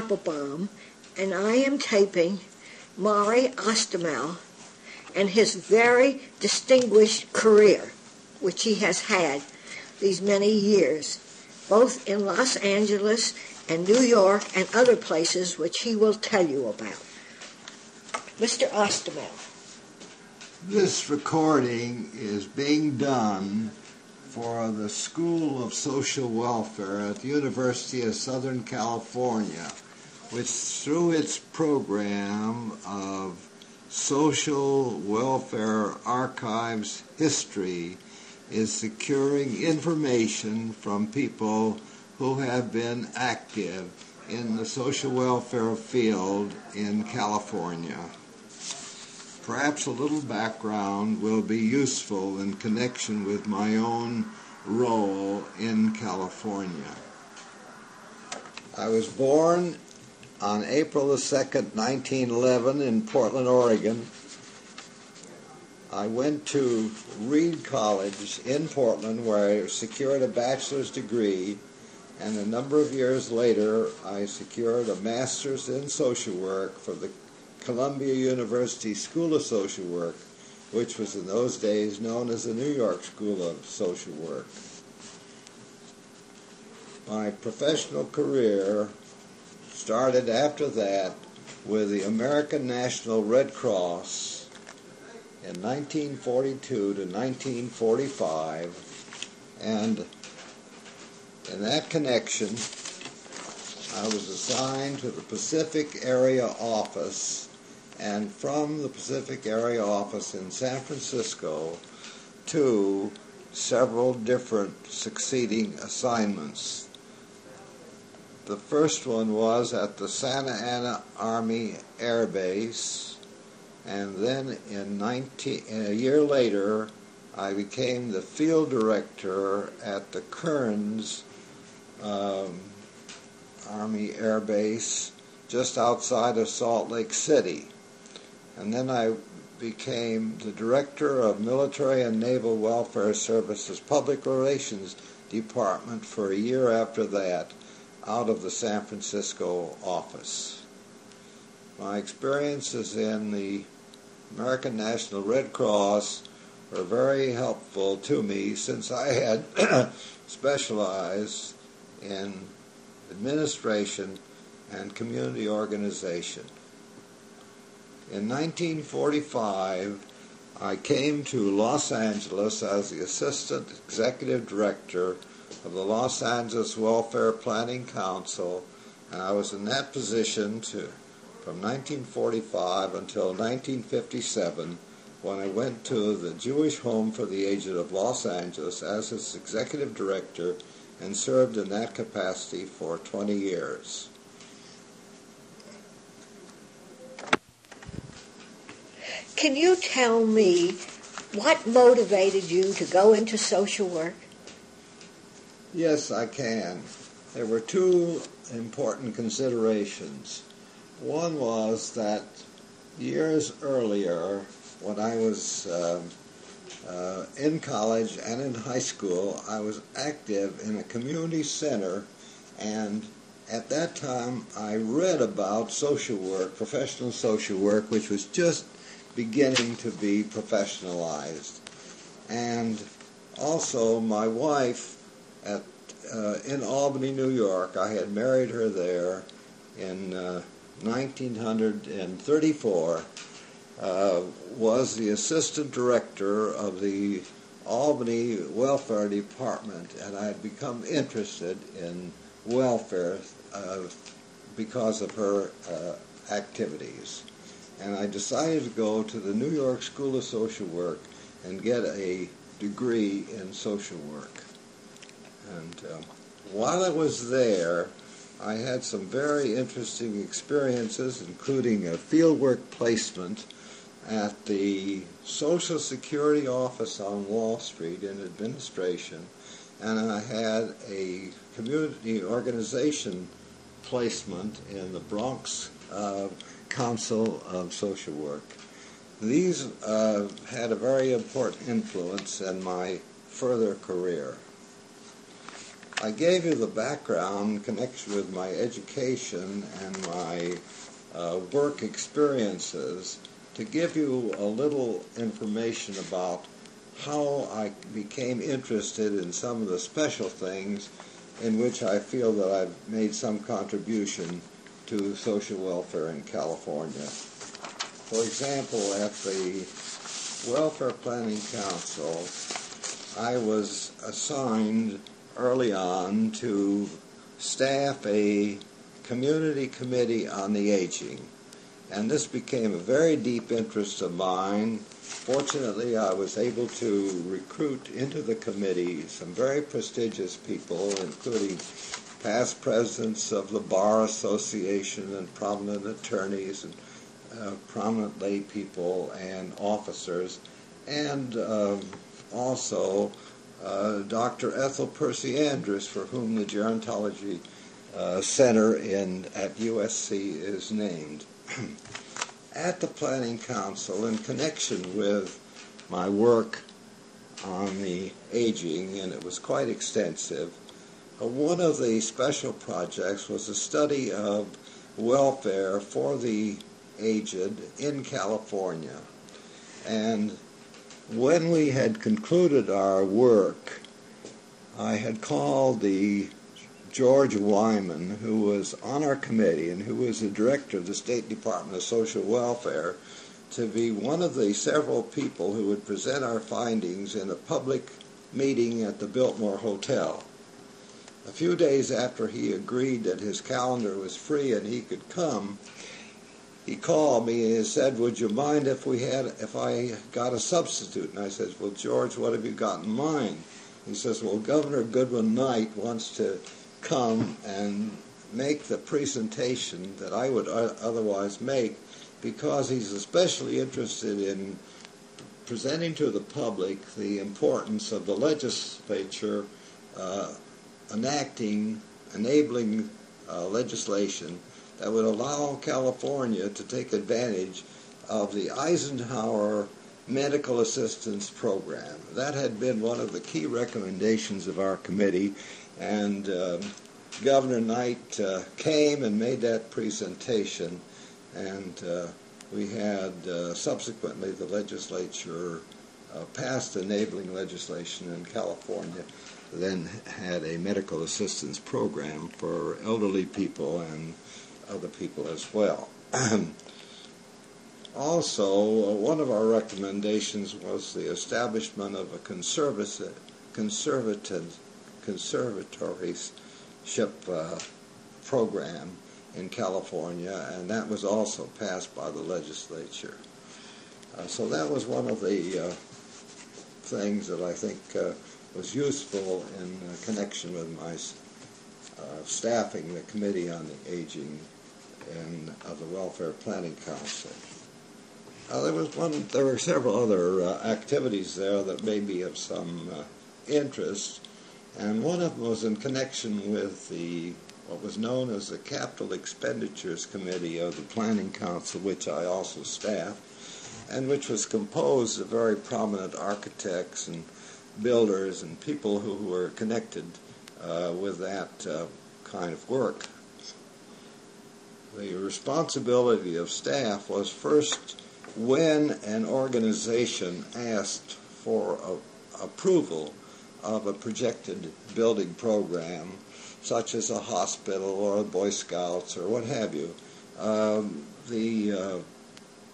Applebaum, and I am taping Maurice Ostomel and his very distinguished career, which he has had these many years, both in Los Angeles and New York and other places which he will tell you about. Mr. Ostomel. This recording is being done for the School of Social Welfare at the University of Southern California, which through its program of Social Welfare Archives History is securing information from people who have been active in the social welfare field in California. Perhaps a little background will be useful in connection with my own role in California. I was born on April the 2nd, 1911 in Portland, Oregon. I went to Reed College in Portland where I secured a bachelor's degree, and a number of years later I secured a master's in social work for the Columbia University School of Social Work, which was in those days known as the New York School of Social Work. My professional career started after that with the American National Red Cross in 1942 to 1945, and in that connection I was assigned to the Pacific Area Office, and from the Pacific Area Office in San Francisco to several different succeeding assignments. The first one was at the Santa Ana Army Air Base, and then a year later I became the field director at the Kearns Army Air Base just outside of Salt Lake City. And then I became the director of Military and Naval Welfare Services Public Relations Department for a year after that, out of the San Francisco office. My experiences in the American National Red Cross were very helpful to me, since I had specialized in administration and community organization. In 1945, I came to Los Angeles as the Assistant Executive Director of the Los Angeles Welfare Planning Council, and I was in that position from 1945 until 1957, when I went to the Jewish Home for the Aged of Los Angeles as its Executive Director and served in that capacity for 20 years. Can you tell me what motivated you to go into social work? Yes, I can. There were two important considerations. One was that years earlier, when I was in college and in high school, I was active in a community center, and at that time I read about social work, professional social work, which was just beginning to be professionalized. And also my wife in Albany, New York, I had married her there in 1934, was the assistant director of the Albany Welfare Department, and I had become interested in welfare because of her activities. And I decided to go to the New York School of Social Work and get a degree in social work. And while I was there, I had some very interesting experiences, including a fieldwork placement at the Social Security office on Wall Street in administration, and I had a community organization placement in the Bronx Council of Social Work. These had a very important influence in my further career. I gave you the background in connection with my education and my work experiences to give you a little information about how I became interested in some of the special things in which I feel that I've made some contribution to social welfare in California. For example, at the Welfare Planning Council, I was assigned early on to staff a community committee on the aging, and this became a very deep interest of mine. Fortunately, I was able to recruit into the committee some very prestigious people, including past presidents of the Bar Association and prominent attorneys and prominent lay people and officers, and also Dr. Ethel Percy Andrews, for whom the Gerontology Center at USC is named. At the Planning Council, in connection with my work on the aging, and it was quite extensive, one of the special projects was a study of welfare for the aged in California. And when we had concluded our work, I had called the George Wyman, who was on our committee and who was the director of the State Department of Social Welfare, to be one of the several people who would present our findings in a public meeting at the Biltmore Hotel. A few days after he agreed that his calendar was free and he could come, he called me and said, "Would you mind if I got a substitute?" And I said, "Well, George, what have you got in mind?" He says, "Well, Governor Goodwin Knight wants to come and make the presentation that I would otherwise make, because he's especially interested in presenting to the public the importance of the legislature enabling legislation that would allow California to take advantage of the Eisenhower Medical Assistance Program." That had been one of the key recommendations of our committee, and Governor Knight came and made that presentation, and we had subsequently the legislature passed enabling legislation in California, then had a medical assistance program for elderly people and other people as well. Also, one of our recommendations was the establishment of a conservatorship program in California, and that was also passed by the legislature. So that was one of the things that I think was useful in connection with my staffing the Committee on the Aging of the Welfare Planning Council. There were several other activities there that may be of some interest, and one of them was in connection with what was known as the Capital Expenditures Committee of the Planning Council, which I also staffed, and which was composed of very prominent architects and builders and people who were connected with that kind of work. The responsibility of staff was first, when an organization asked for approval of a projected building program, such as a hospital or a Boy Scouts or what have you, the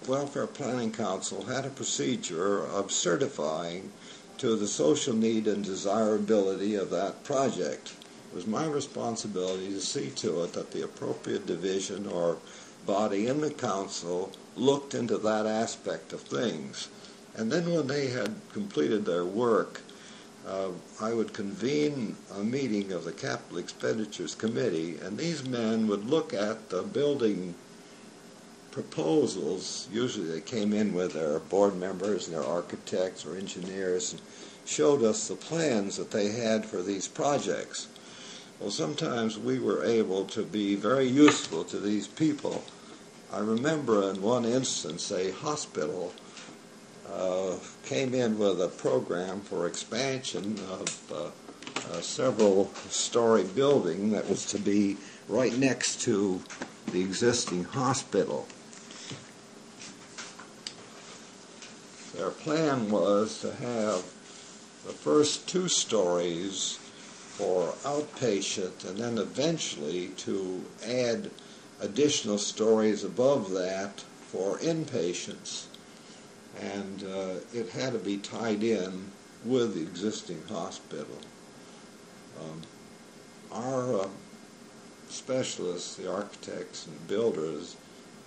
Welfare Planning Council had a procedure of certifying to the social need and desirability of that project. It was my responsibility to see to it that the appropriate division or body in the council looked into that aspect of things. And then when they had completed their work, I would convene a meeting of the Capital Expenditures Committee, and these men would look at the building proposals. Usually they came in with their board members and their architects or engineers and showed us the plans that they had for these projects. Well, sometimes we were able to be very useful to these people. I remember in one instance a hospital came in with a program for expansion of several-story building that was to be right next to the existing hospital. Their plan was to have the first 2 stories for outpatient, and then eventually to add additional stories above that for inpatients. And it had to be tied in with the existing hospital. Our specialists, the architects and builders,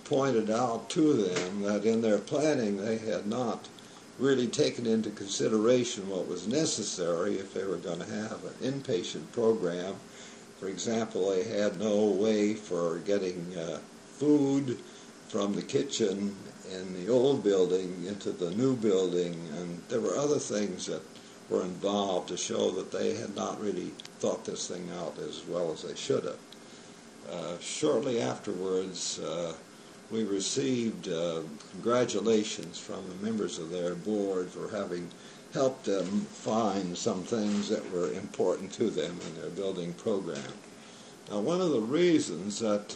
pointed out to them that in their planning they had not really taken into consideration what was necessary if they were going to have an inpatient program. For example, they had no way for getting food from the kitchen in the old building into the new building, and there were other things that were involved to show that they had not really thought this thing out as well as they should have. Shortly afterwards, we received congratulations from the members of their board for having helped them find some things that were important to them in their building program. Now, one of the reasons that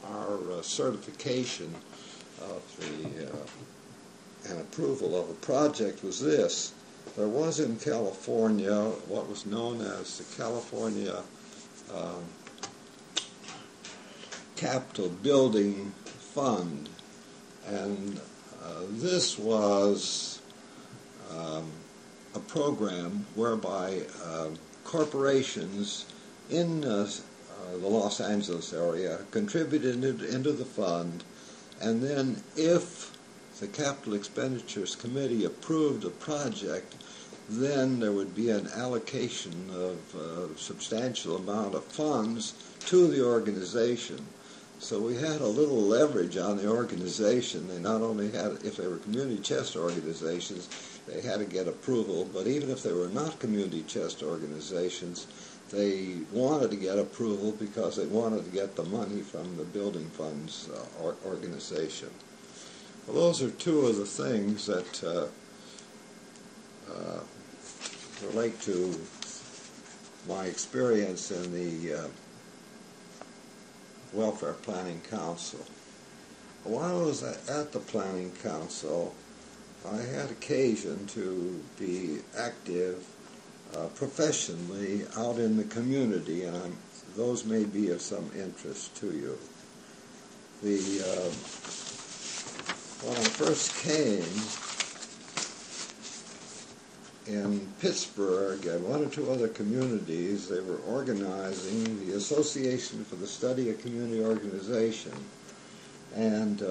our certification of and approval of a project was this: there was in California what was known as the California Capital Building Fund, and this was a program whereby corporations in the Los Angeles area contributed into the fund, and then if the Capital Expenditures Committee approved a project, then there would be an allocation of a substantial amount of funds to the organization. So we had a little leverage on the organization. They not only had, if they were community chest organizations, they had to get approval, but even if they were not community chest organizations, they wanted to get approval because they wanted to get the money from the building funds organization. Well, those are 2 of the things that relate to my experience in the Welfare Planning Council. While I was at the Planning Council, I had occasion to be active professionally out in the community, and those may be of some interest to you. When I first came in Pittsburgh and 1 or 2 other communities, they were organizing the Association for the Study of Community Organization, and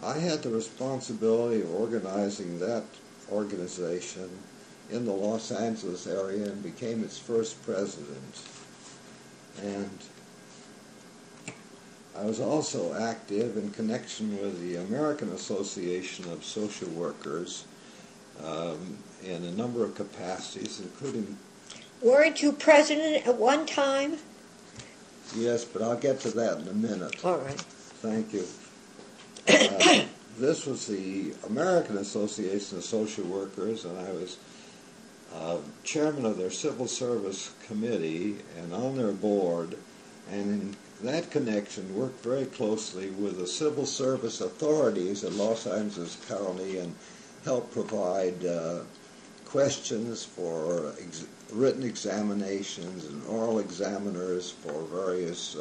I had the responsibility of organizing that organization in the Los Angeles area and became its first president. And I was also active in connection with the American Association of Social Workers in a number of capacities, including... Weren't you president at one time? Yes, but I'll get to that in a minute. All right. Thank you. This was the American Association of Social Workers, and I was chairman of their Civil Service Committee and on their board, and in that connection worked very closely with the civil service authorities in Los Angeles County and helped provide questions for written examinations and oral examiners for various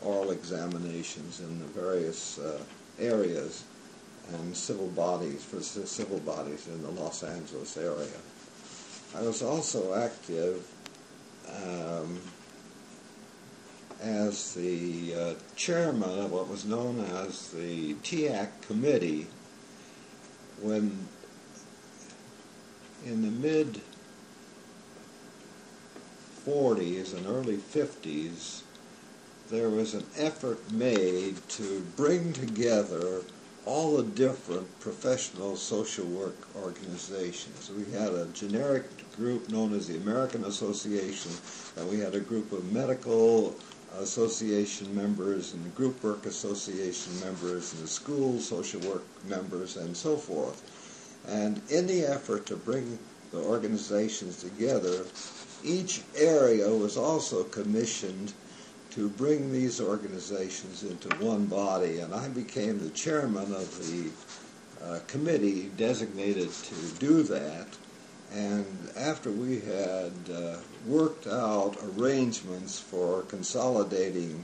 oral examinations in the various areas and civil bodies, for civil bodies in the Los Angeles area. I was also active as the chairman of what was known as the Teac Committee when in the mid-40s and early 50s there was an effort made to bring together all the different professional social work organizations. We had a generic group known as the American Association, and we had a group of medical association members and group work association members and the school social work members and so forth. And in the effort to bring the organizations together, each area was also commissioned to bring these organizations into one body, and I became the chairman of the committee designated to do that. And after we had worked out arrangements for consolidating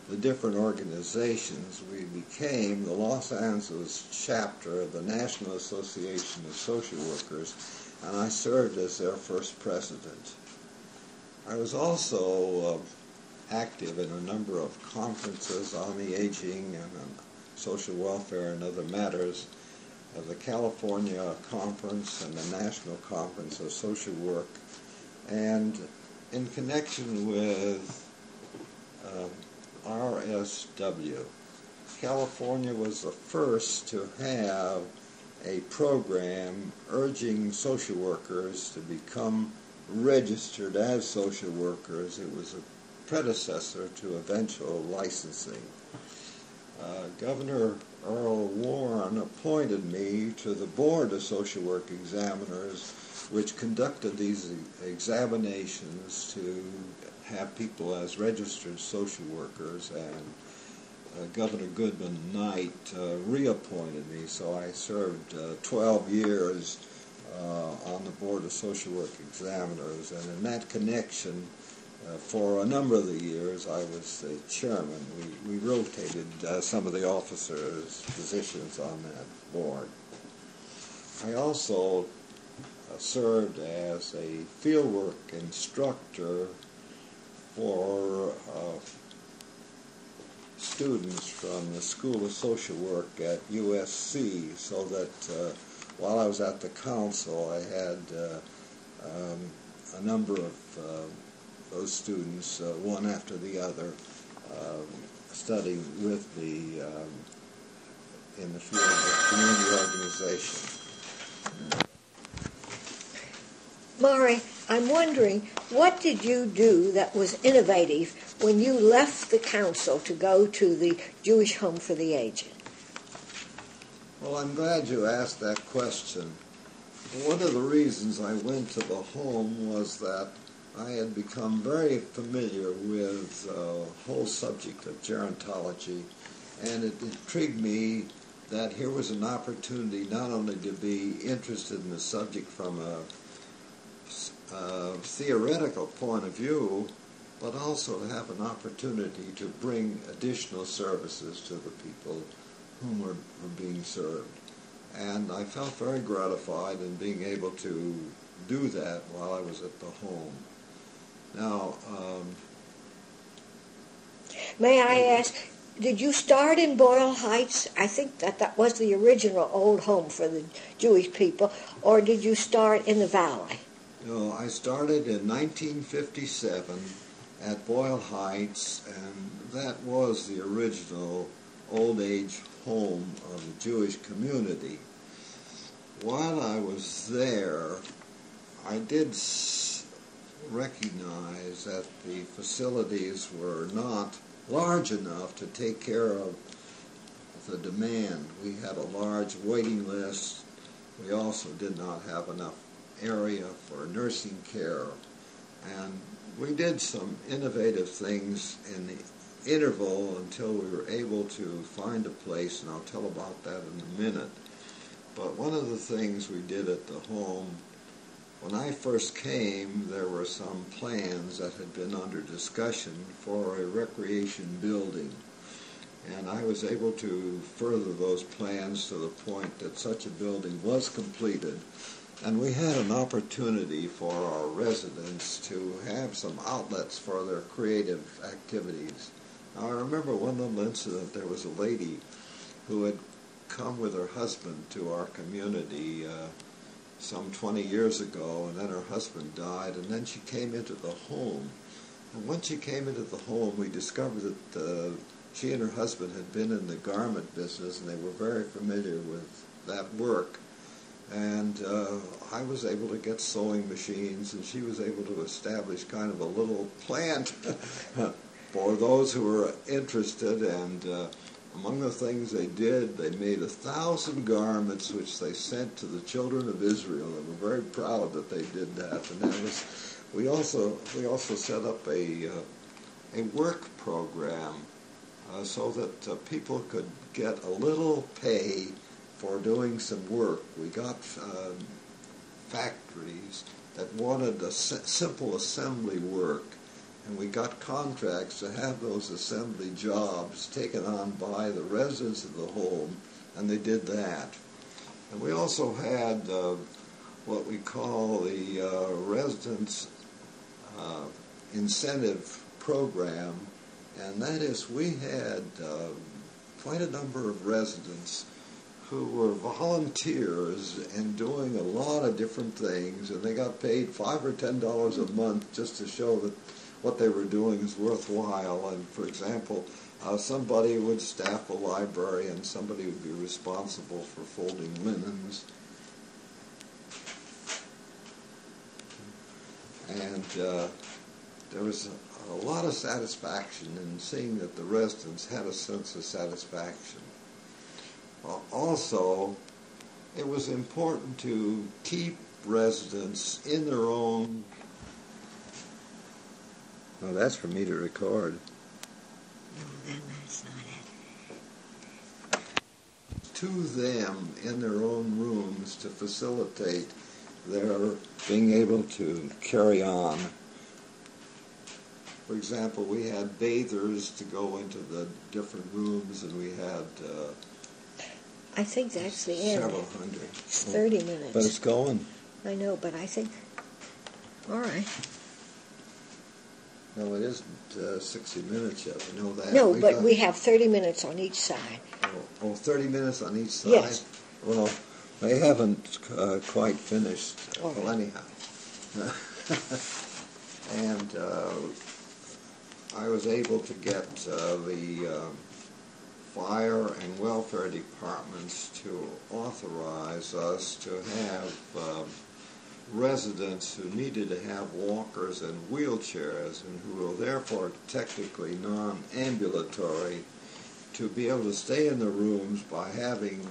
the different organizations, we became the Los Angeles chapter of the National Association of Social Workers, and I served as their first president. I was also active in a number of conferences on the aging and on social welfare and other matters of the California Conference and the National Conference of Social Work. And in connection with RSW, California was the first to have a program urging social workers to become registered as social workers. It was a predecessor to eventual licensing. Governor Earl Warren appointed me to the Board of Social Work Examiners, which conducted these examinations to have people as registered social workers, and Governor Goodman Knight reappointed me, so I served 12 years on the Board of Social Work Examiners, and in that connection, for a number of the years, I was the chairman. We rotated some of the officers' positions on that board. I also served as a fieldwork instructor for students from the School of Social Work at USC, so that while I was at the council, I had a number of those students, one after the other, studying with me in the field of community organization. Maury, I'm wondering, what did you do that was innovative when you left the council to go to the Jewish Home for the Aged? Well, I'm glad you asked that question. One of the reasons I went to the home was that I had become very familiar with the whole subject of gerontology, and it intrigued me that here was an opportunity not only to be interested in the subject from a theoretical point of view, but also to have an opportunity to bring additional services to the people whom were being served. And I felt very gratified in being able to do that while I was at the home. Now, may I ask, did you start in Boyle Heights? I think that was the original old home for the Jewish people, or did you start in the valley? No, I started in 1957 at Boyle Heights, and that was the original old age home of the Jewish community. While I was there, I did recognize that the facilities were not large enough to take care of the demand. We had a large waiting list. We also did not have enough area for nursing care. And we did some innovative things in the interval until we were able to find a place, and I'll tell about that in a minute. But one of the things we did at the home, when I first came, there were some plans that had been under discussion for a recreation building. And I was able to further those plans to the point that such a building was completed. And we had an opportunity for our residents to have some outlets for their creative activities. Now, I remember one little incident. There was a lady who had come with her husband to our community some 20 years ago, and then her husband died, and then she came into the home. And when she came into the home, we discovered that she and her husband had been in the garment business, and they were very familiar with that work. And I was able to get sewing machines, and she was able to establish kind of a little plant for those who were interested. And among the things they did, they made 1,000 garments which they sent to the children of Israel. They were very proud that they did that. And that was we also set up a work program so that people could get a little pay for doing some work. We got factories that wanted a simple assembly work, and we got contracts to have those assembly jobs taken on by the residents of the home, and they did that. And we also had what we call the residents incentive program, and that is we had quite a number of residents who were volunteers and doing a lot of different things, and they got paid $5 or $10 a month just to show that what they were doing is worthwhile. And for example, somebody would staff a library, and somebody would be responsible for folding linens. And there was a lot of satisfaction in seeing that the residents had a sense of satisfaction. Also, it was important to keep residents in their own... Oh, that's for me to record. No, then that's not it. To them in their own rooms to facilitate their being able to carry on. For example, we had bathers to go into the different rooms, and we had... I think that's the end. Several hundred. It's 30 minutes. But it's going. I know, but I think... All right. No, it isn't 60 minutes yet. We know that. No, but we have 30 minutes on each side. Oh, 30 minutes on each side? Yes. Well, they haven't quite finished. All right. Well, anyhow. And I was able to get the fire and welfare departments to authorize us to have residents who needed to have walkers and wheelchairs, and who were therefore technically non-ambulatory, to be able to stay in the rooms by having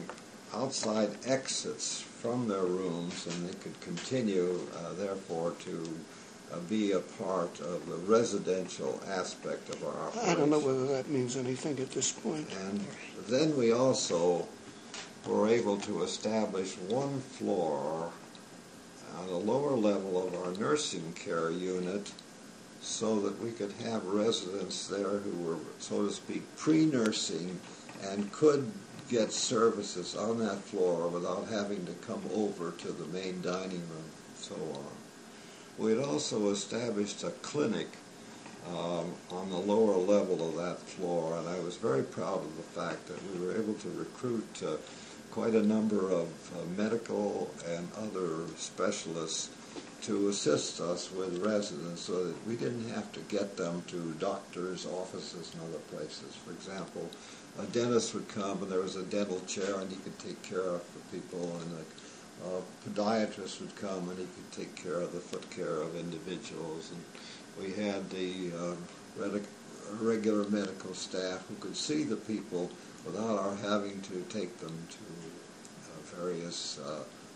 outside exits from their rooms, and they could continue therefore to be a part of the residential aspect of our operation. I don't know whether that means anything at this point. And then we also were able to establish one floor on the lower level of our nursing care unit so that we could have residents there who were, so to speak, pre-nursing and could get services on that floor without having to come over to the main dining room and so on. We had also established a clinic on the lower level of that floor, and I was very proud of the fact that we were able to recruit quite a number of medical and other specialists to assist us with residents so that we didn't have to get them to doctors' offices and other places. For example, a dentist would come and there was a dental chair and he could take care of the people, and a podiatrist would come and he could take care of the foot care of individuals. And we had the regular medical staff who could see the people without our having to take them to various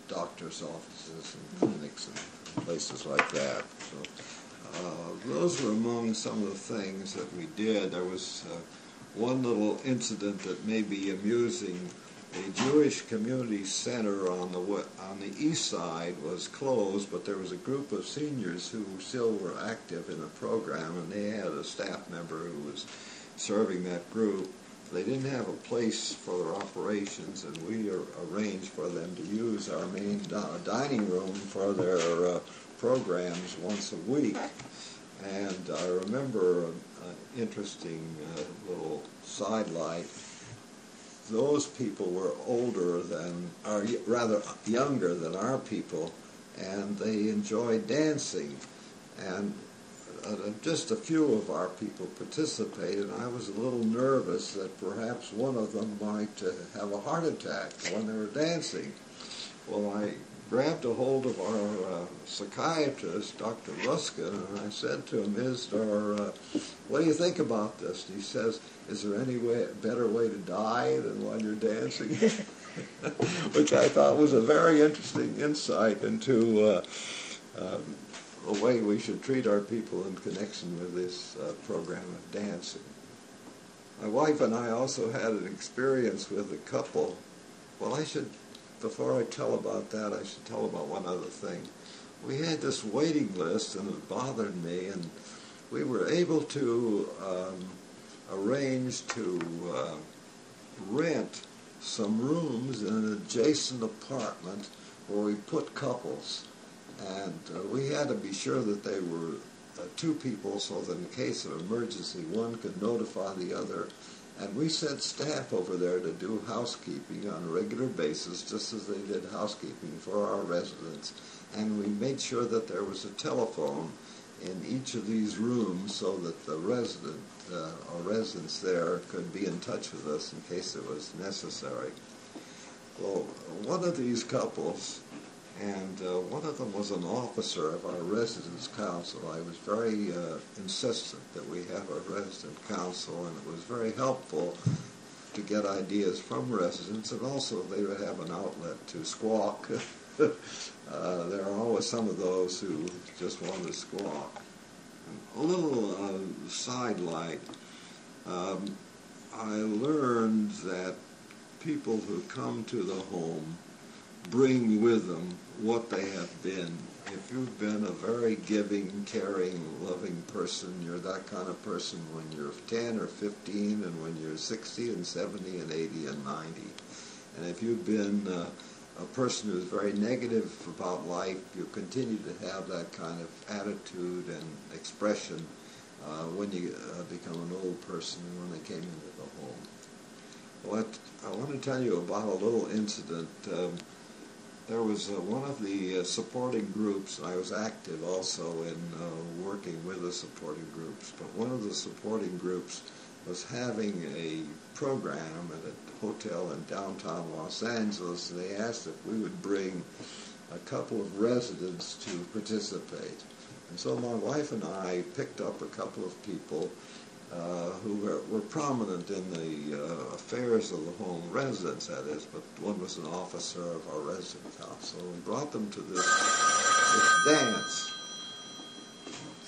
doctors' offices and clinics and places like that. So those were among some of the things that we did. There was one little incident that may be amusing. The Jewish Community Center on the east side was closed, but there was a group of seniors who still were active in the program, and they had a staff member who was serving that group. They didn't have a place for their operations, and we arranged for them to use our main dining room for their programs once a week. And I remember an interesting little sidelight. Those people were older than, or rather younger than our people, and they enjoyed dancing. And just a few of our people participated, and I was a little nervous that perhaps one of them might have a heart attack when they were dancing. Well, I grabbed a hold of our psychiatrist, Dr. Ruskin, and I said to him, what do you think about this? And he says, is there any better way to die than while you're dancing? Which I thought was a very interesting insight into the way we should treat our people in connection with this program of dancing. My wife and I also had an experience with a couple. Well, before I tell about that, I should tell about one other thing. We had this waiting list, and it bothered me, and we were able to arrange to rent some rooms in an adjacent apartment where we put couples. And we had to be sure that they were two people so that in case of emergency, one could notify the other. And we sent staff over there to do housekeeping on a regular basis, just as they did housekeeping for our residents. And we made sure that there was a telephone in each of these rooms so that the resident or residents there could be in touch with us in case it was necessary. Well, one of these couples, and one of them was an officer of our residence council. I was very insistent that we have a resident council, and it was very helpful to get ideas from residents, and also they would have an outlet to squawk. There are always some of those who just want to squawk. A little sidelight. I learned that people who come to the home bring with them what they have been. If you've been a very giving, caring, loving person, you're that kind of person when you're 10 or 15, and when you're 60 and 70 and 80 and 90. And if you've been a person who's very negative about life, you continue to have that kind of attitude and expression when you become an old person and when they came into the home. Well, I want to tell you about a little incident. There was one of the supporting groups. I was active also in working with the supporting groups, but one of the supporting groups was having a program at a hotel in downtown Los Angeles, and they asked if we would bring a couple of residents to participate. And so my wife and I picked up a couple of people who were prominent in the affairs of the home, residents that is, but one was an officer of our resident house. So we brought them to this dance.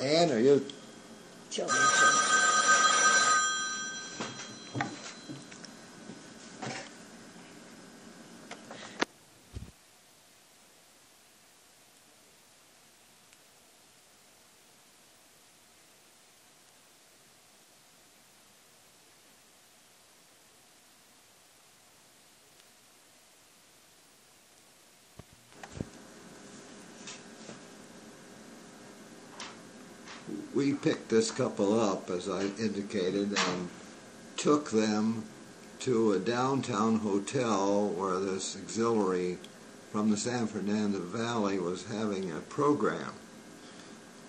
Anne, are you? Sure. We picked this couple up, as I indicated, and took them to a downtown hotel where this auxiliary from the San Fernando Valley was having a program.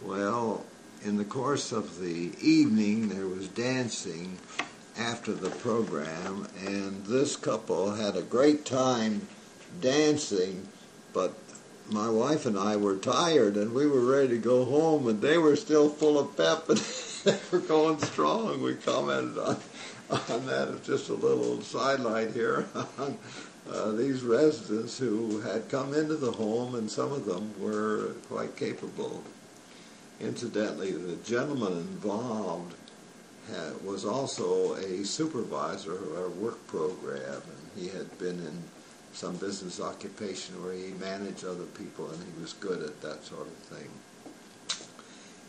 Well, in the course of the evening, there was dancing after the program, and this couple had a great time dancing, but my wife and I were tired, and we were ready to go home, and they were still full of pep, and they were going strong. We commented on that. Just a little sidelight here on these residents who had come into the home, and some of them were quite capable. Incidentally, the gentleman involved was also a supervisor of our work program, and he had been in some business occupation where he managed other people, and he was good at that sort of thing.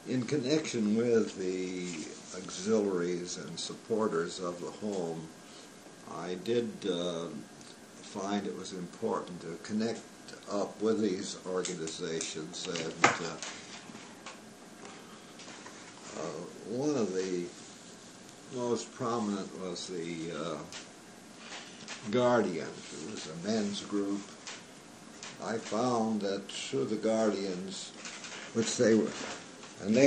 In connection with the auxiliaries and supporters of the home, I did find it was important to connect up with these organizations, and one of the most prominent was the Guardians. It was a men's group. I found that through the Guardians, which they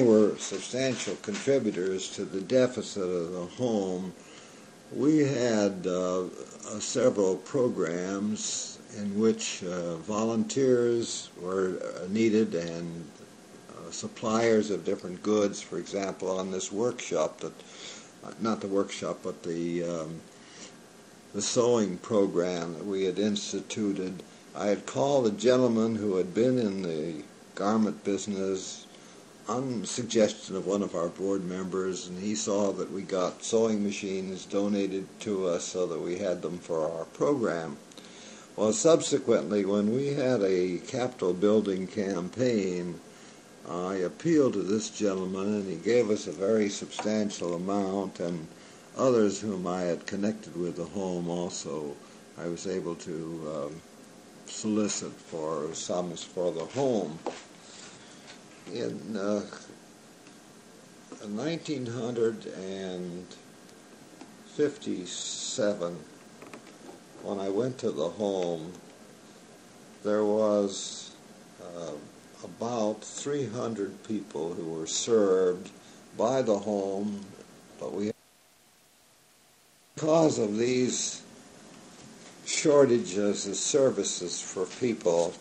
were substantial contributors to the deficit of the home, we had several programs in which volunteers were needed, and suppliers of different goods. For example, on this workshop, not the workshop, but the sewing program that we had instituted, I had called a gentleman who had been in the garment business on suggestion of one of our board members, and he saw that we got sewing machines donated to us so that we had them for our program. Well, subsequently, when we had a Capitol building campaign, I appealed to this gentleman, and he gave us a very substantial amount, and others whom I had connected with the home also, I was able to solicit for sums for the home. In 1957, when I went to the home, there was about 300 people who were served by the home, but because of these shortages of services for people,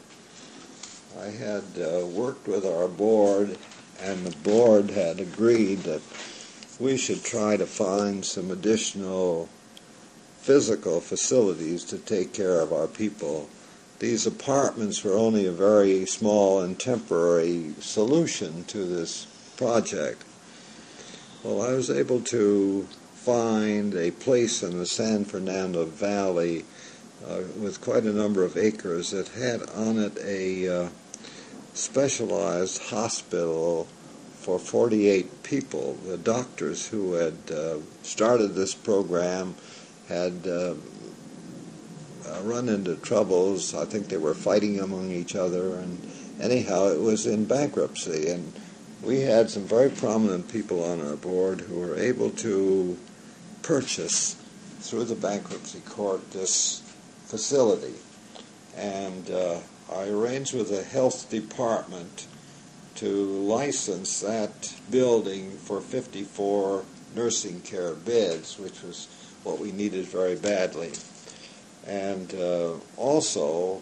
I had worked with our board, and the board had agreed that we should try to find some additional physical facilities to take care of our people. These apartments were only a very small and temporary solution to this project. Well, I was able to find a place in the San Fernando Valley with quite a number of acres that had on it a specialized hospital for 48 people. The doctors who had started this program had run into troubles. I think they were fighting among each other, and anyhow it was in bankruptcy, and we had some very prominent people on our board who were able to purchase through the bankruptcy court this facility, and I arranged with the health department to license that building for 54 nursing care beds, which was what we needed very badly, and also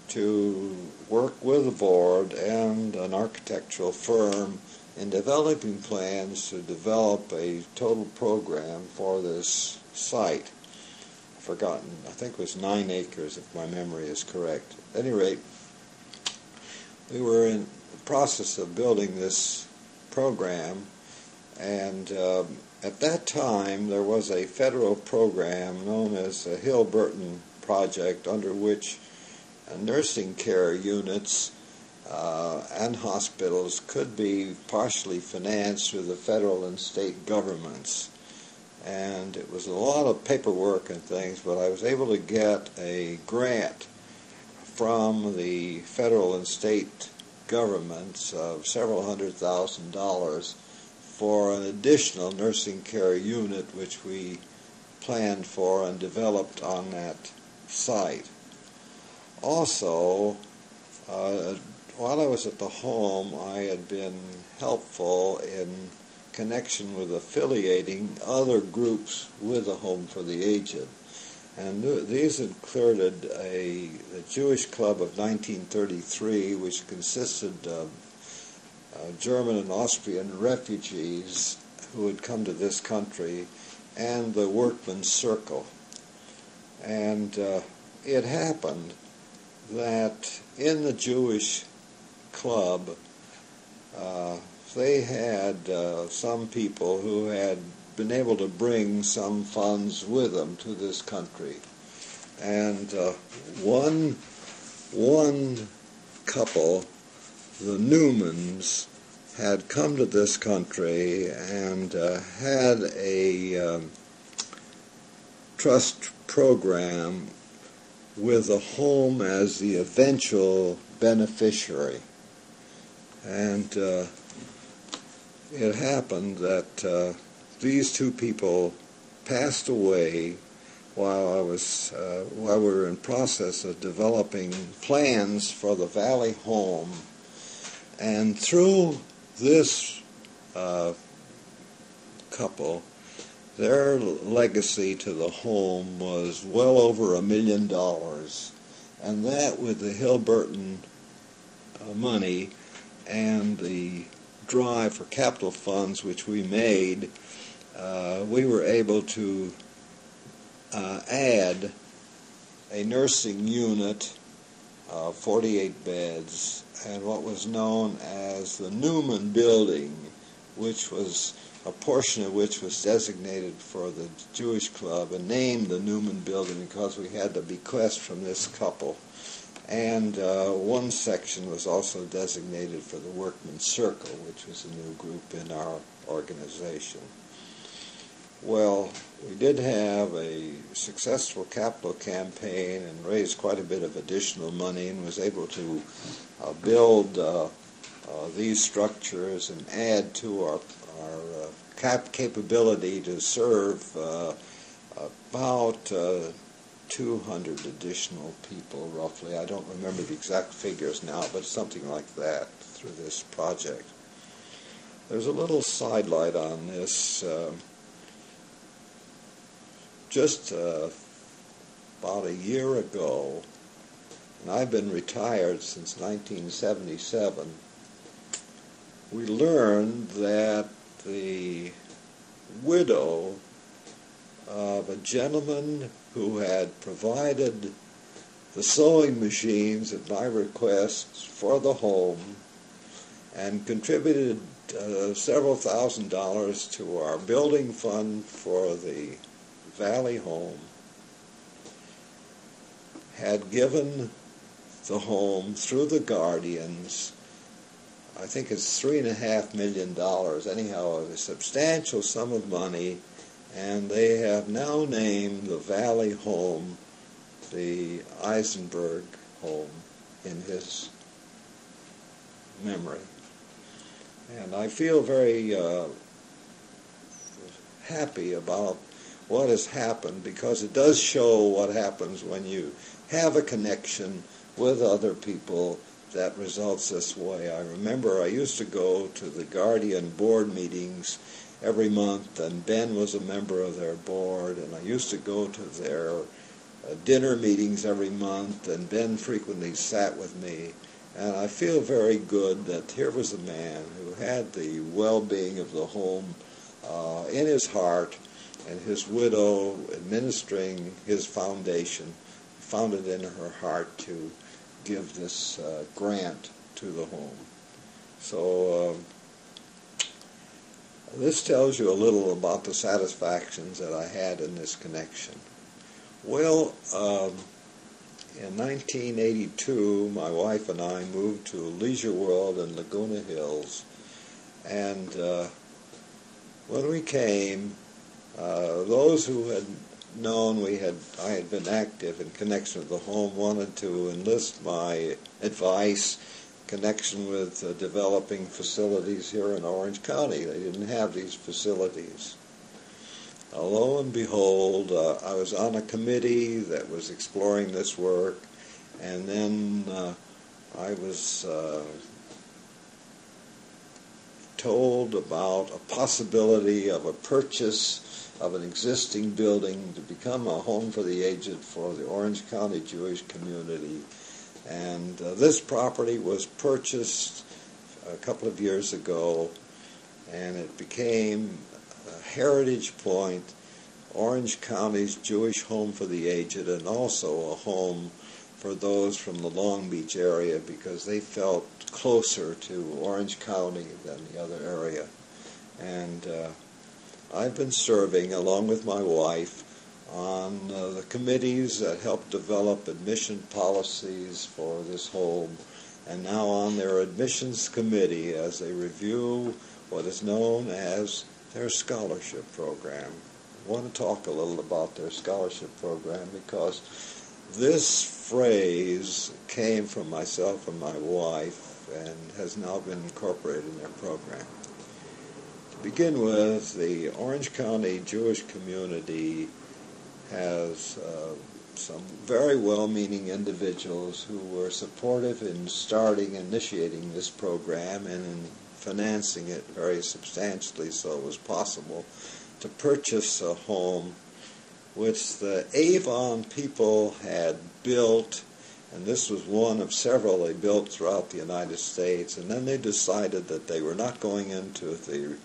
to work with the board and an architectural firm in developing plans to develop a total program for this site. Forgotten, I think it was 9 acres if my memory is correct. At any rate, we were in the process of building this program, and at that time there was a federal program known as the Hill-Burton Project, under which nursing care units and hospitals could be partially financed through the federal and state governments. And it was a lot of paperwork and things, but I was able to get a grant from the federal and state governments of several $100,000 for an additional nursing care unit which we planned for and developed on that site. Also, while I was at the home, I had been helpful in connection with affiliating other groups with the Home for the Aged. And these included the Jewish Club of 1933, which consisted of German and Austrian refugees who had come to this country, and the Workmen's Circle. And it happened that in the Jewish club, they had some people who had been able to bring some funds with them to this country. And one couple, the Newmans, had come to this country and had a trust program with the home as the eventual beneficiary. And it happened that these two people passed away while we were in process of developing plans for the Valley home. And through this couple, their legacy to the home was well over $1 million, and that with the Hill-Burton money and the drive for capital funds which we made, we were able to add a nursing unit 48 beds, and what was known as the Newman Building, which was a portion of which was designated for the Jewish Club and named the Newman Building because we had the bequest from this couple. And one section was also designated for the Workmen's Circle, which was a new group in our organization. Well, we did have a successful capital campaign and raised quite a bit of additional money and was able to build these structures and add to our capability to serve about 200 additional people, roughly. I don't remember the exact figures now, but something like that through this project. There's a little sidelight on this. Just about a year ago, and I've been retired since 1977, we learned that the widow of a gentleman who had provided the sewing machines at my request for the home and contributed several $1,000s to our building fund for the Valley home, had given the home through the guardians, I think it's $3.5 million, anyhow, a substantial sum of money, and they have now named the Valley home the Eisenberg home in his memory. And I feel very happy about what has happened, because it does show what happens when you have a connection with other people that results this way. I remember I used to go to the Guardian board meetings every month, and Ben was a member of their board, and I used to go to their dinner meetings every month, and Ben frequently sat with me. And I feel very good that here was a man who had the well-being of the home in his heart, and his widow administering his foundation found it in her heart to give this grant to the home. So this tells you a little about the satisfactions that I had in this connection. Well, in 1982, my wife and I moved to Leisure World in Laguna Hills, and when we came, those who had known I had been active in connection with the home wanted to enlist my advice in connection with developing facilities here in Orange County. They didn't have these facilities. Lo and behold, I was on a committee that was exploring this work, and then I was told about a possibility of a purchase of an existing building to become a home for the aged for the Orange County Jewish community. And this property was purchased a couple of years ago, and it became a Heritage Point, Orange County's Jewish home for the aged, and also a home for those from the Long Beach area, because they felt closer to Orange County than the other area. And I've been serving, along with my wife, on the committees that help develop admission policies for this home, and now on their admissions committee as they review what is known as their scholarship program. I want to talk a little about their scholarship program, because this phrase came from myself and my wife and has now been incorporated in their program. To begin with, the Orange County Jewish community has some very well-meaning individuals who were supportive in initiating this program and in financing it very substantially, so it was possible to purchase a home which the Avon people had built, and this was one of several they built throughout the United States, and then they decided that they were not going into the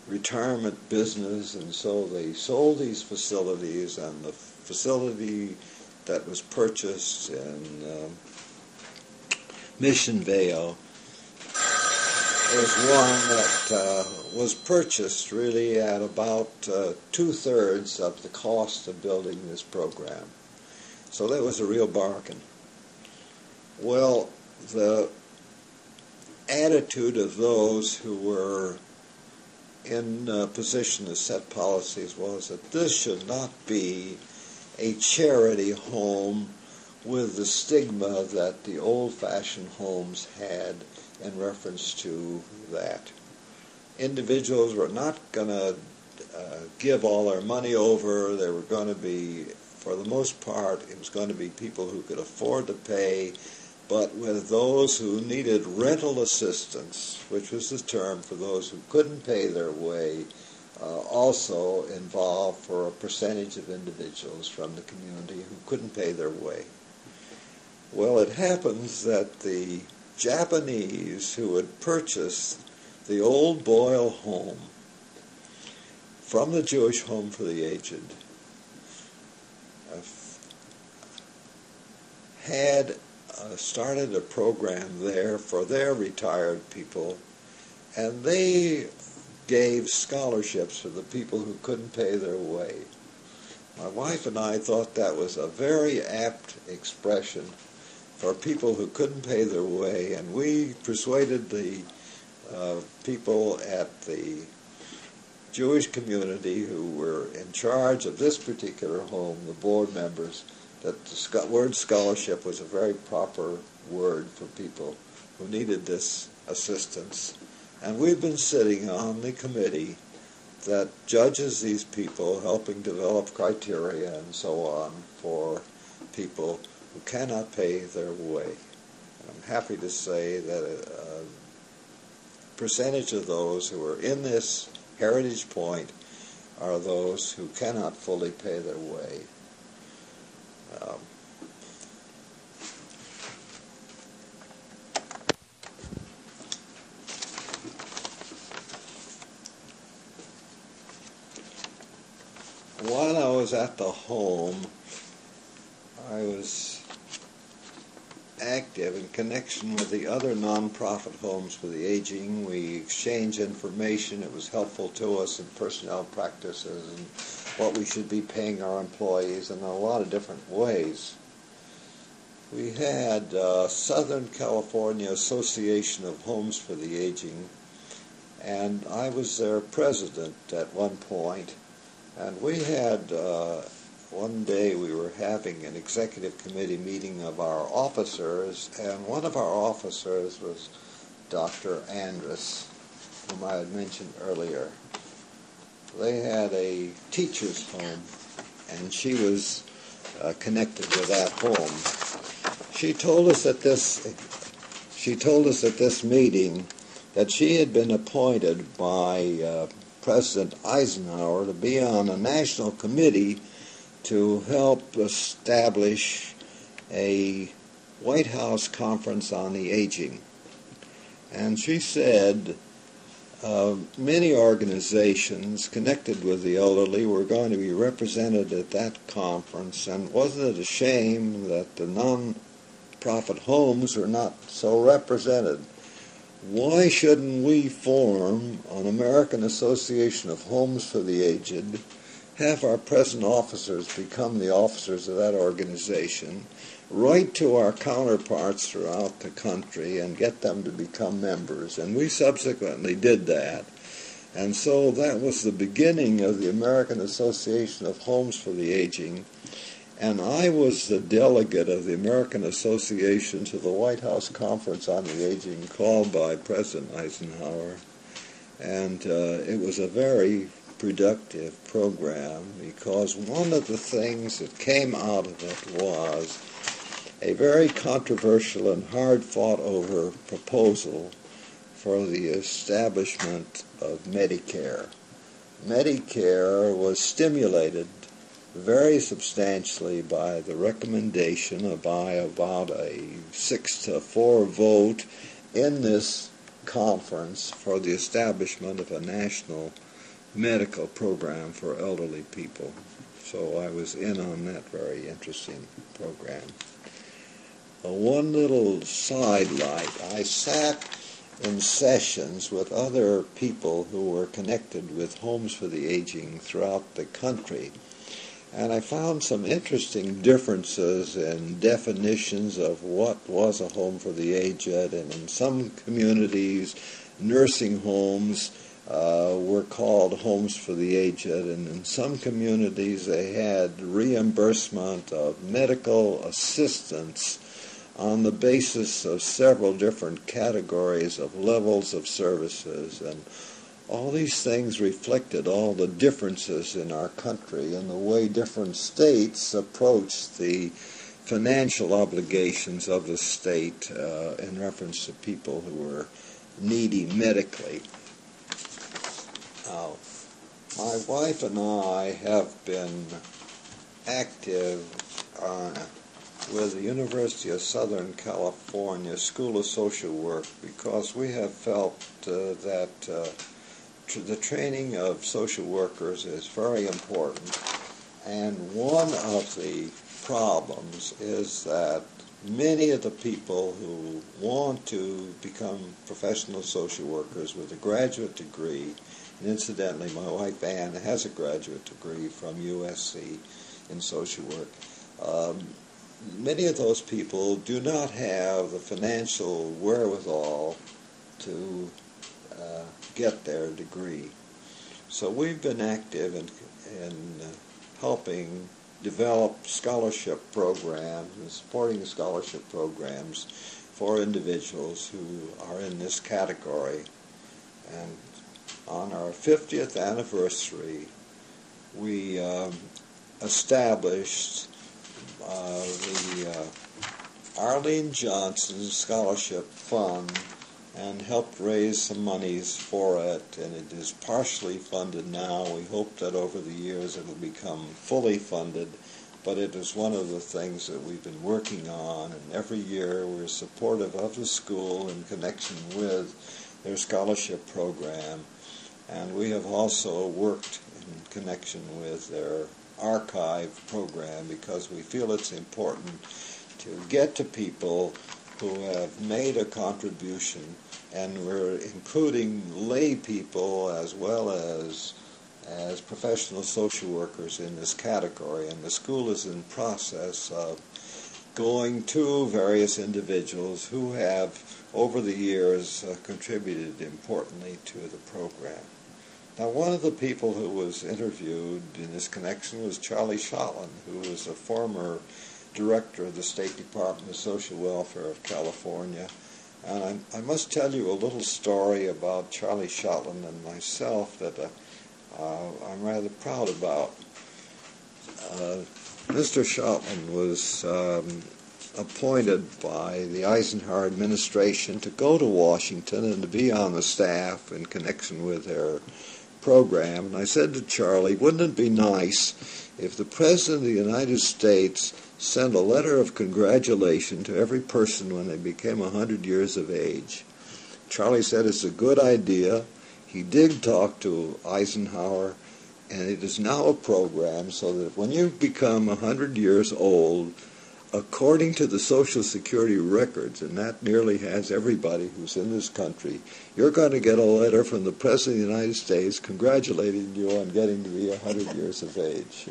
retirement business, and so they sold these facilities, and the facility that was purchased in Mission Vale is one that was purchased really at about 2/3 of the cost of building this program. So that was a real bargain. Well, the attitude of those who were in a position to set policies was that this should not be a charity home with the stigma that the old-fashioned homes had in reference to that. Individuals were not going to give all their money over. They were going to be, for the most part, it was going to be people who could afford to pay, but with those who needed rental assistance, which was the term for those who couldn't pay their way, also involved for a percentage of individuals from the community who couldn't pay their way. Well, it happens that the Japanese who had purchased the old Boyle home from the Jewish Home for the Aged had started a program there for their retired people, and they gave scholarships to the people who couldn't pay their way. My wife and I thought that was a very apt expression for people who couldn't pay their way, and we persuaded the people at the Jewish community who were in charge of this particular home, the board members, that the word scholarship was a very proper word for people who needed this assistance. And we've been sitting on the committee that judges these people, helping develop criteria and so on for people who cannot pay their way. And I'm happy to say that a percentage of those who are in this heritage point are those who cannot fully pay their way. While I was at the home, I was active in connection with the other nonprofit homes for the aging. We exchanged information. It was helpful to us in personnel practices and what we should be paying our employees in a lot of different ways. We had Southern California Association of Homes for the Aging, and I was their president at one point. And we had, one day we were having an executive committee meeting of our officers, and one of our officers was Dr. Andrus, whom I had mentioned earlier. They had a teacher's home, and she was connected with that home. She told us at this meeting that she had been appointed by President Eisenhower to be on a national committee to help establish a White House conference on the aging. And she said many organizations connected with the elderly were going to be represented at that conference, and wasn't it a shame that the non-profit homes were not so represented? Why shouldn't we form an American Association of Homes for the Aged, have our present officers become the officers of that organization, write to our counterparts throughout the country and get them to become members? And we subsequently did that. And so that was the beginning of the American Association of Homes for the Aging. And I was the delegate of the American Association to the White House Conference on the Aging called by President Eisenhower. And it was a very productive program, because one of the things that came out of it was a very controversial and hard fought-over proposal for the establishment of Medicare. Medicare was stimulated very substantially by the recommendation by about a 6-4 vote in this conference for the establishment of a national medical program for elderly people. So I was in on that very interesting program. one little sidelight. I sat in sessions with other people who were connected with Homes for the Aging throughout the country, and I found some interesting differences in definitions of what was a home for the aged, and in some communities, nursing homes were called homes for the aged, and in some communities they had reimbursement of medical assistance on the basis of several different categories of levels of services, and all these things reflected all the differences in our country and the way different states approached the financial obligations of the state in reference to people who were needy medically. Now, my wife and I have been active with the University of Southern California School of Social Work because we have felt that the training of social workers is very important. And one of the problems is that many of the people who want to become professional social workers with a graduate degree, and incidentally, my wife Ann has a graduate degree from USC in social work, many of those people do not have the financial wherewithal to get their degree. So we've been active in helping develop scholarship programs and supporting scholarship programs for individuals who are in this category. And on our 50th anniversary, we established the Arlene Johnson Scholarship Fund and helped raise some monies for it, and it is partially funded now. We hope that over the years it will become fully funded, but it is one of the things that we've been working on, and every year we're supportive of the school in connection with their scholarship program, and we have also worked in connection with their archive program because we feel it's important to get to people who have made a contribution, and we're including lay people as well as professional social workers in this category, and the school is in process of going to various individuals who have over the years contributed importantly to the program. Now, one of the people who was interviewed in this connection was Charlie Shotland, who was a former director of the State Department of Social Welfare of California. And I must tell you a little story about Charlie Shotland and myself that I'm rather proud about. Mr. Shotland was appointed by the Eisenhower Administration to go to Washington and to be on the staff in connection with their program. And I said to Charlie, wouldn't it be nice if the President of the United States sent a letter of congratulation to every person when they became 100 years of age? Charlie said it's a good idea. He did talk to Eisenhower, and it is now a program so that when you become 100 years old, according to the Social Security records, and that nearly has everybody who's in this country, you're going to get a letter from the President of the United States congratulating you on getting to be 100 years of age.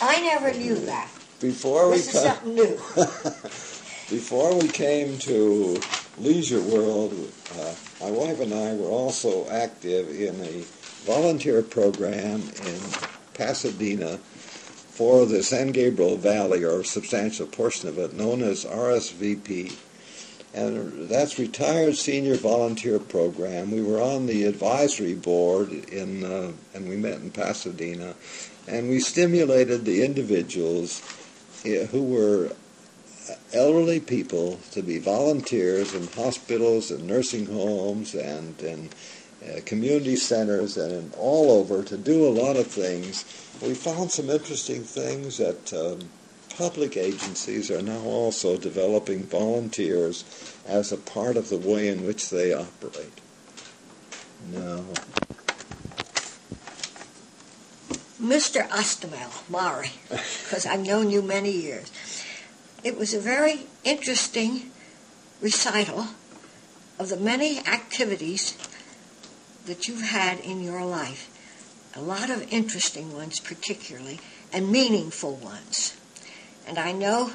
I never knew that. This is something new. Before we came to Leisure World, my wife and I were also active in a volunteer program in Pasadena for the San Gabriel Valley, or a substantial portion of it, known as RSVP. And that's Retired Senior Volunteer Program. We were on the advisory board, and we met in Pasadena, and we stimulated the individuals who were elderly people to be volunteers in hospitals and nursing homes and community centers and all over to do a lot of things. We found some interesting things that public agencies are now also developing volunteers as a part of the way in which they operate. Now, Mr. Ostomel, Maury, because I've known you many years. it was a very interesting recital of the many activities that you've had in your life. A lot of interesting ones particularly, and meaningful ones. And I know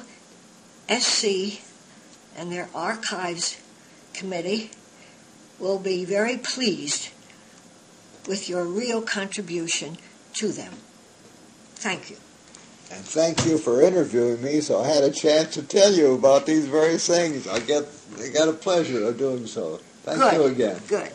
SC and their Archives Committee will be very pleased with your real contribution to them. Thank you. And thank you for interviewing me, so I had a chance to tell you about these various things. I got a pleasure of doing so. Thank you again. Good.